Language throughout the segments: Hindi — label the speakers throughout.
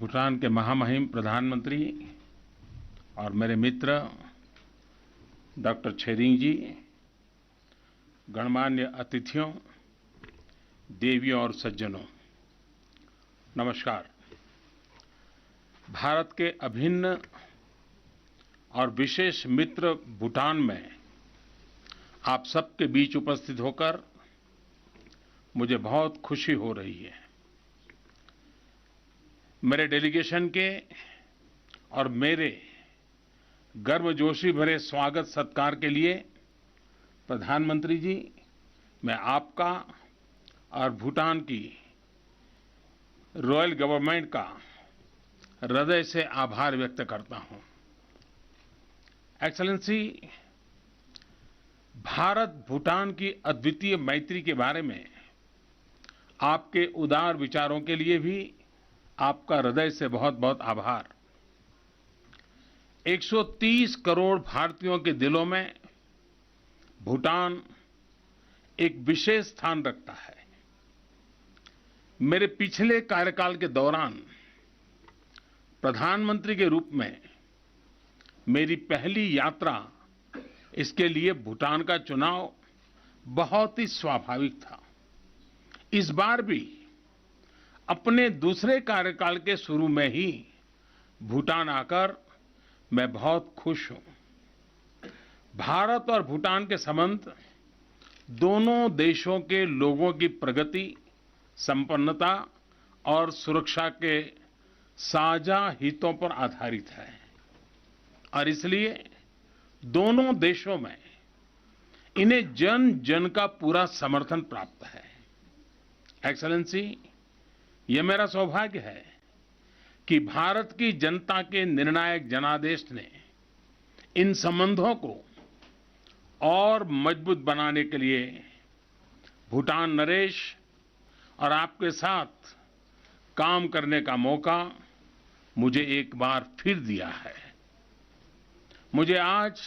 Speaker 1: भूटान के महामहिम प्रधानमंत्री और मेरे मित्र डॉक्टर छेरिंग जी, गणमान्य अतिथियों, देवियों और सज्जनों, नमस्कार। भारत के अभिन्न और विशेष मित्र भूटान में आप सबके बीच उपस्थित होकर मुझे बहुत खुशी हो रही है। मेरे डेलीगेशन के और मेरे गर्मजोशी भरे स्वागत सत्कार के लिए प्रधानमंत्री जी, मैं आपका और भूटान की रॉयल गवर्नमेंट का हृदय से आभार व्यक्त करता हूं। एक्सेलेंसी, भारत भूटान की अद्वितीय मैत्री के बारे में आपके उदार विचारों के लिए भी आपका हृदय से बहुत बहुत आभार। 130 करोड़ भारतीयों के दिलों में भूटान एक विशेष स्थान रखता है। मेरे पिछले कार्यकाल के दौरान प्रधानमंत्री के रूप में मेरी पहली यात्रा, इसके लिए भूटान का चुनाव बहुत ही स्वाभाविक था। इस बार भी अपने दूसरे कार्यकाल के शुरू में ही भूटान आकर मैं बहुत खुश हूं। भारत और भूटान के संबंध दोनों देशों के लोगों की प्रगति, संपन्नता और सुरक्षा के साझा हितों पर आधारित है और इसलिए दोनों देशों में इन्हें जन जन का पूरा समर्थन प्राप्त है। एक्सेलेंसी, यह मेरा सौभाग्य है कि भारत की जनता के निर्णायक जनादेश ने इन संबंधों को और मजबूत बनाने के लिए भूटान नरेश और आपके साथ काम करने का मौका मुझे एक बार फिर दिया है। मुझे आज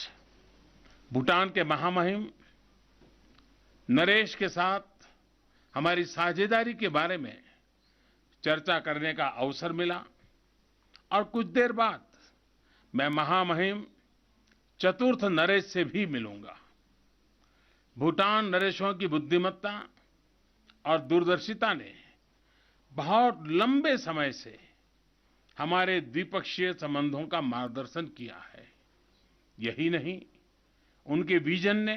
Speaker 1: भूटान के महामहिम नरेश के साथ हमारी साझेदारी के बारे में चर्चा करने का अवसर मिला और कुछ देर बाद मैं महामहिम चतुर्थ नरेश से भी मिलूंगा। भूटान नरेशों की बुद्धिमत्ता और दूरदर्शिता ने बहुत लंबे समय से हमारे द्विपक्षीय संबंधों का मार्गदर्शन किया है। यही नहीं, उनके विजन ने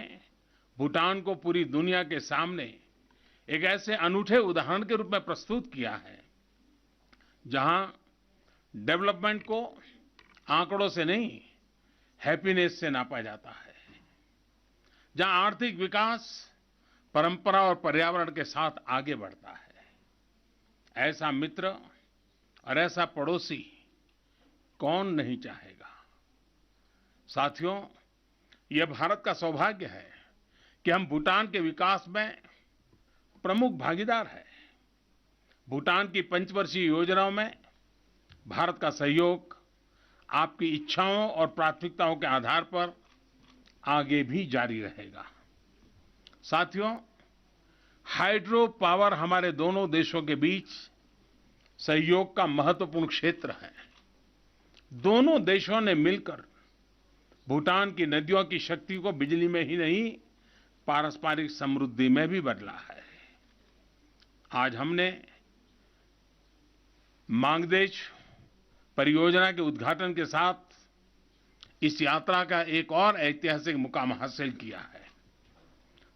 Speaker 1: भूटान को पूरी दुनिया के सामने एक ऐसे अनूठे उदाहरण के रूप में प्रस्तुत किया है जहां डेवलपमेंट को आंकड़ों से नहीं, हैप्पीनेस से नापा जाता है, जहां आर्थिक विकास परंपरा और पर्यावरण के साथ आगे बढ़ता है। ऐसा मित्र और ऐसा पड़ोसी कौन नहीं चाहेगा। साथियों, यह भारत का सौभाग्य है कि हम भूटान के विकास में प्रमुख भागीदार है। भूटान की पंचवर्षीय योजनाओं में भारत का सहयोग आपकी इच्छाओं और प्राथमिकताओं के आधार पर आगे भी जारी रहेगा। साथियों, हाइड्रो पावर हमारे दोनों देशों के बीच सहयोग का महत्वपूर्ण क्षेत्र है। दोनों देशों ने मिलकर भूटान की नदियों की शक्ति को बिजली में ही नहीं, पारस्परिक समृद्धि में भी बदला है। आज हमने मांगदेच परियोजना के उद्घाटन के साथ इस यात्रा का एक और ऐतिहासिक मुकाम हासिल किया है।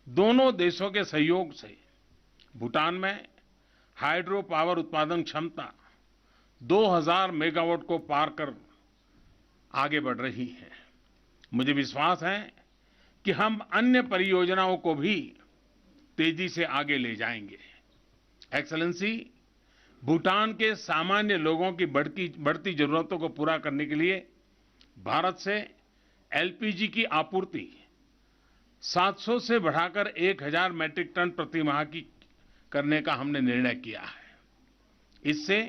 Speaker 1: दोनों देशों के सहयोग से भूटान में हाइड्रो पावर उत्पादन क्षमता 2000 मेगावाट को पार कर आगे बढ़ रही है। मुझे विश्वास है कि हम अन्य परियोजनाओं को भी तेजी से आगे ले जाएंगे। एक्सेलेंसी, भूटान के सामान्य लोगों की बढ़ती जरूरतों को पूरा करने के लिए भारत से एलपीजी की आपूर्ति 700 से बढ़ाकर 1000 मैट्रिक टन प्रति माह की करने का हमने निर्णय किया है। इससे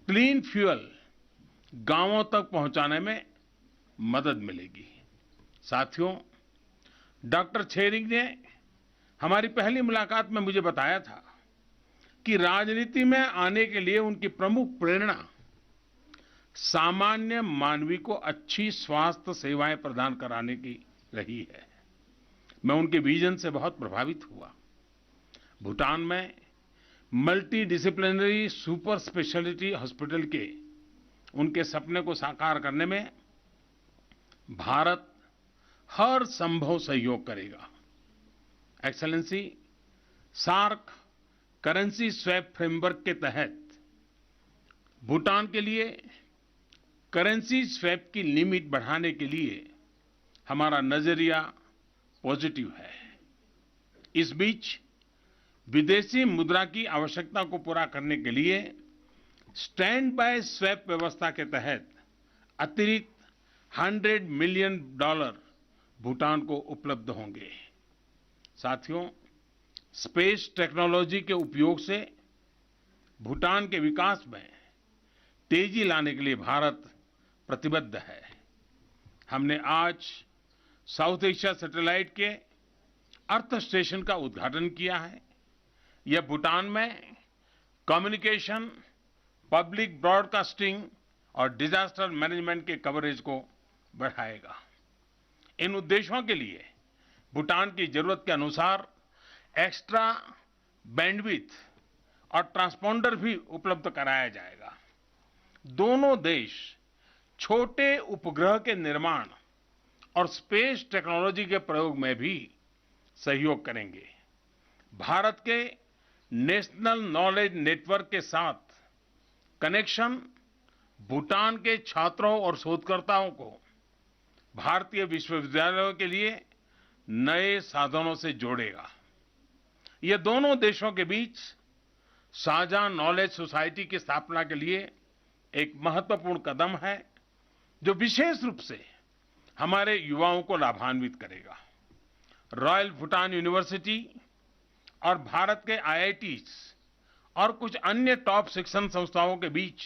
Speaker 1: क्लीन फ्यूल गांवों तक पहुंचाने में मदद मिलेगी। साथियों, डॉक्टर छेरिंग ने हमारी पहली मुलाकात में मुझे बताया था कि राजनीति में आने के लिए उनकी प्रमुख प्रेरणा सामान्य मानवी को अच्छी स्वास्थ्य सेवाएं प्रदान कराने की रही है। मैं उनके विजन से बहुत प्रभावित हुआ। भूटान में multi disciplinary super speciality hospital के उनके सपने को साकार करने में भारत हर संभव सहयोग करेगा। Excellency, SAARC currency swap framework के तहत भूटान के लिए करेंसी स्वैप की लिमिट बढ़ाने के लिए हमारा नजरिया पॉजिटिव है। इस बीच विदेशी मुद्रा की आवश्यकता को पूरा करने के लिए स्टैंड बाय स्वैप व्यवस्था के तहत अतिरिक्त $100 मिलियन भूटान को उपलब्ध होंगे। साथियों, स्पेस टेक्नोलॉजी के उपयोग से भूटान के विकास में तेजी लाने के लिए भारत प्रतिबद्ध है। हमने आज साउथ एशिया सैटेलाइट के अर्थ स्टेशन का उद्घाटन किया है। यह भूटान में कम्युनिकेशन, पब्लिक ब्रॉडकास्टिंग और डिजास्टर मैनेजमेंट के कवरेज को बढ़ाएगा। इन उद्देश्यों के लिए भूटान की जरूरत के अनुसार एक्स्ट्रा बैंडविड्थ और ट्रांसपोंडर भी उपलब्ध कराया जाएगा। दोनों देश छोटे उपग्रह के निर्माण और स्पेस टेक्नोलॉजी के प्रयोग में भी सहयोग करेंगे। भारत के नेशनल नॉलेज नेटवर्क के साथ कनेक्शन भूटान के छात्रों और शोधकर्ताओं को भारतीय विश्वविद्यालयों के लिए नए साधनों से जोड़ेगा। यह दोनों देशों के बीच साझा नॉलेज सोसाइटी की स्थापना के लिए एक महत्वपूर्ण कदम है, जो विशेष रूप से हमारे युवाओं को लाभान्वित करेगा। रॉयल भूटान यूनिवर्सिटी और भारत के आईआईटीज और कुछ अन्य टॉप शिक्षण संस्थाओं के बीच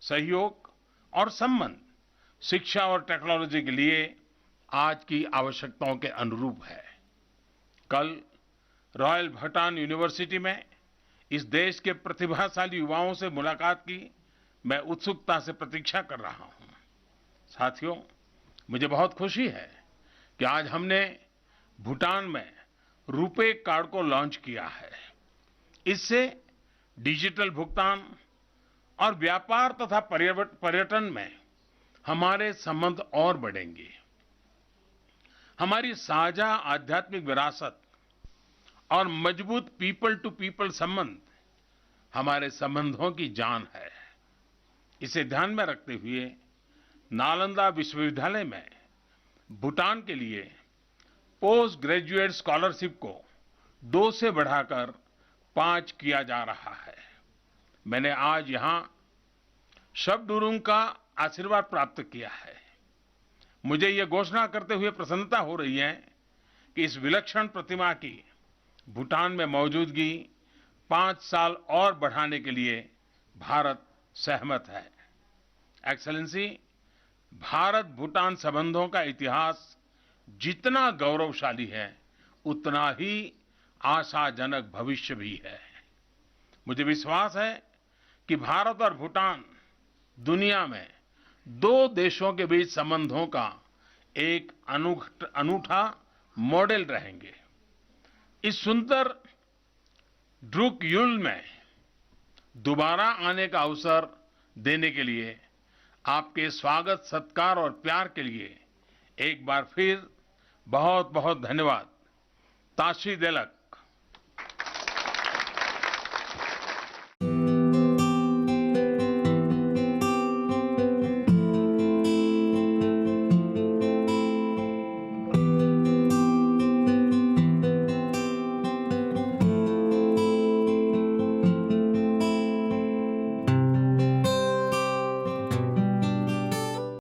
Speaker 1: सहयोग और संबंध शिक्षा और टेक्नोलॉजी के लिए आज की आवश्यकताओं के अनुरूप है। कल रॉयल भूटान यूनिवर्सिटी में इस देश के प्रतिभाशाली युवाओं से मुलाकात की मैं उत्सुकता से प्रतीक्षा कर रहा हूं। साथियों, मुझे बहुत खुशी है कि आज हमने भूटान में रुपे कार्ड को लॉन्च किया है। इससे डिजिटल भुगतान और व्यापार तथा पर्यटन में हमारे संबंध और बढ़ेंगे। हमारी साझा आध्यात्मिक विरासत और मजबूत पीपल टू पीपल संबंध हमारे संबंधों की जान है। इसे ध्यान में रखते हुए नालंदा विश्वविद्यालय में भूटान के लिए पोस्ट ग्रेजुएट स्कॉलरशिप को 2 से बढ़ाकर 5 किया जा रहा है। मैंने आज यहां शबडुरुंग का आशीर्वाद प्राप्त किया है। मुझे यह घोषणा करते हुए प्रसन्नता हो रही है कि इस विलक्षण प्रतिमा की भूटान में मौजूदगी 5 साल और बढ़ाने के लिए भारत सहमत है। एक्सेलेंसी, भारत भूटान संबंधों का इतिहास जितना गौरवशाली है, उतना ही आशाजनक भविष्य भी है। मुझे विश्वास है कि भारत और भूटान दुनिया में 2 देशों के बीच संबंधों का एक अनूठा मॉडल रहेंगे। इस सुंदर ड्रूक युल में दोबारा आने का अवसर देने के लिए आपके स्वागत, सत्कार और प्यार के लिए एक बार फिर बहुत बहुत धन्यवाद। ताशी देलक।